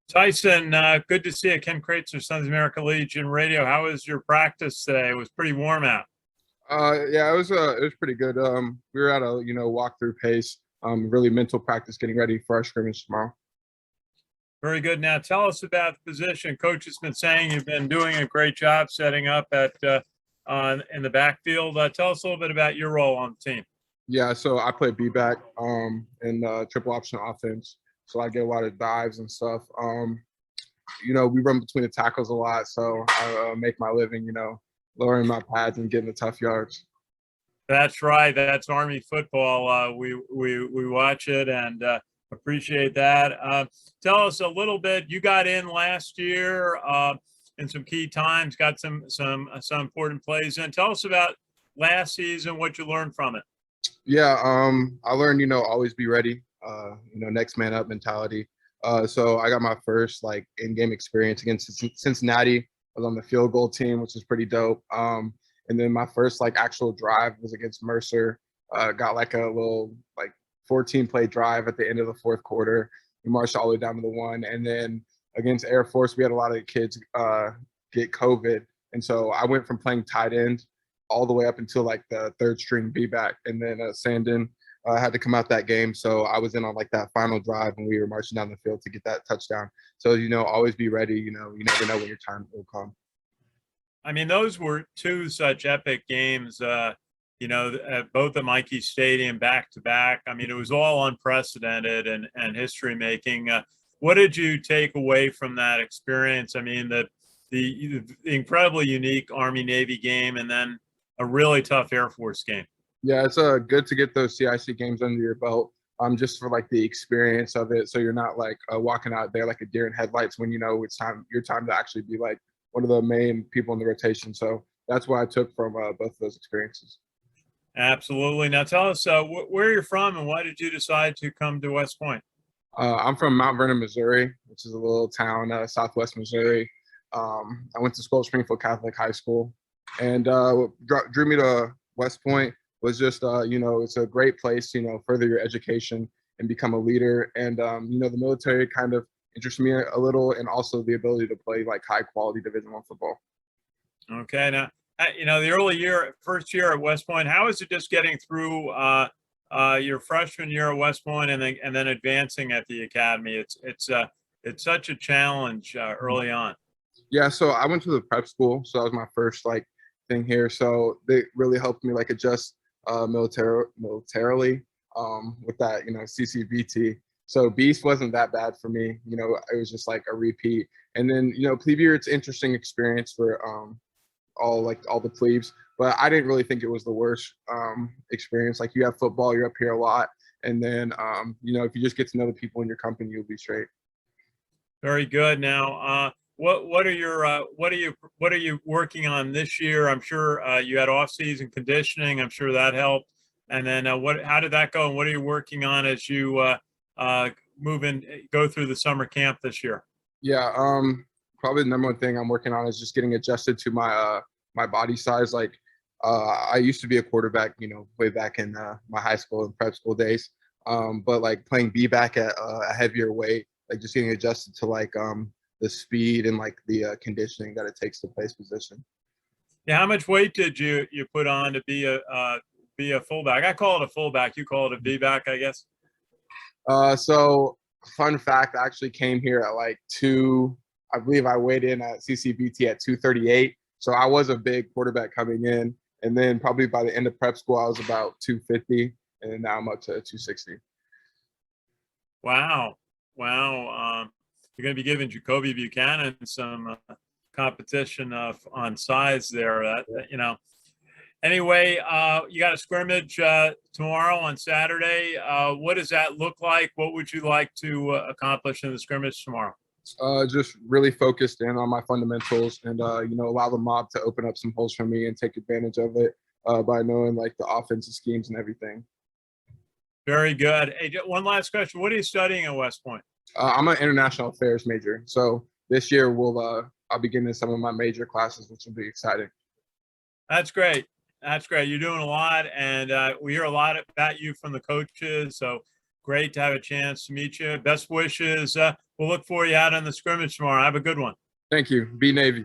Tyson, good to see you. Ken Kraetzer, Sons of America Legion Radio. How was your practice today? It was pretty warm out. Yeah, it was pretty good. We were at a walk through pace. Really mental practice, getting ready for our scrimmage tomorrow. Very good. Now, tell us about the position. Coach has been saying you've been doing a great job setting up at in the backfield. Tell us a little bit about your role on the team. Yeah, so I play B back in triple option offense. So I get a lot of dives and stuff. We run between the tackles a lot, so I make my living, lowering my pads and getting the tough yards. That's right. That's Army football. We watch it and appreciate that. Tell us a little bit. You got in last year in some key times. Got some important plays in. Tell us about last season. What you learned from it. Yeah, I learned, always be ready. Next man up mentality. So I got my first in-game experience against Cincinnati. I was on the field goal team, which was pretty dope. And then my first actual drive was against Mercer. Got a little 14 play drive at the end of the fourth quarter. We marched all the way down to the one. And then against Air Force, we had a lot of kids get COVID. And so I went from playing tight end all the way up until the third string B back. And then Sandin had to come out that game. So I was in on that final drive when we were marching down the field to get that touchdown. So, always be ready. You never know when your time will come. I mean, those were two such epic games, both at Mikey Stadium back to back. I mean, it was all unprecedented and history making. What did you take away from that experience? I mean, the incredibly unique Army-Navy game and then a really tough Air Force game. Yeah, it's good to get those CIC games under your belt, just for the experience of it. So you're not walking out there like a deer in headlights when it's your time to actually be one of the main people in the rotation. So that's what I took from both of those experiences. Absolutely. Now tell us where you're from and why did you decide to come to West Point? I'm from Mount Vernon, Missouri, which is a little town, southwest Missouri. I went to school at Springfield Catholic High School, and drew me to West Point was just, it's a great place, further your education and become a leader. And, the military kind of interests me a little, and also the ability to play high quality Division I football. Okay. Now, the first year at West Point, how is it just getting through your freshman year at West Point and then advancing at the academy? It's such a challenge early on. Yeah. So I went to the prep school. So that was my first thing here. So they really helped me adjust militarily with that, CCVT. So Beast wasn't that bad for me. It was just a repeat. And then, Plebe year, it's interesting experience for all the plebes, but I didn't really think it was the worst experience. You have football, you're up here a lot. And then, if you just get to know the people in your company, you'll be straight. Very good. Now, what are you working on this year? I'm sure you had off-season conditioning. I'm sure that helped. And then how did that go? And what are you working on as you go through the summer camp this year? Yeah, probably the number one thing I'm working on is just getting adjusted to my my body size. I used to be a quarterback, way back in my high school and prep school days. But playing B back at a heavier weight, just getting adjusted to the speed and the conditioning that it takes to play position. Yeah, how much weight did you put on to be a fullback? I call it a fullback. You call it a B back, I guess. So fun fact, I actually came here at I believe I weighed in at CCVT at 238. So I was a big quarterback coming in, and then probably by the end of prep school, I was about 250, and now I'm up to 260. Wow. You're going to be giving Jacoby Buchanan some competition on size there. Anyway, you got a scrimmage tomorrow on Saturday. What does that look like? What would you like to accomplish in the scrimmage tomorrow? Just really focused in on my fundamentals and, allow the mob to open up some holes for me and take advantage of it by knowing the offensive schemes and everything. Very good. Hey, one last question. What are you studying at West Point? I'm an international affairs major. So this year I'll be getting in some of my major classes, which will be exciting. That's great. You're doing a lot, and we hear a lot about you from the coaches. So great to have a chance to meet you. Best wishes. we'll look for you out in the scrimmage tomorrow. Have a good one. Thank you. Be Navy.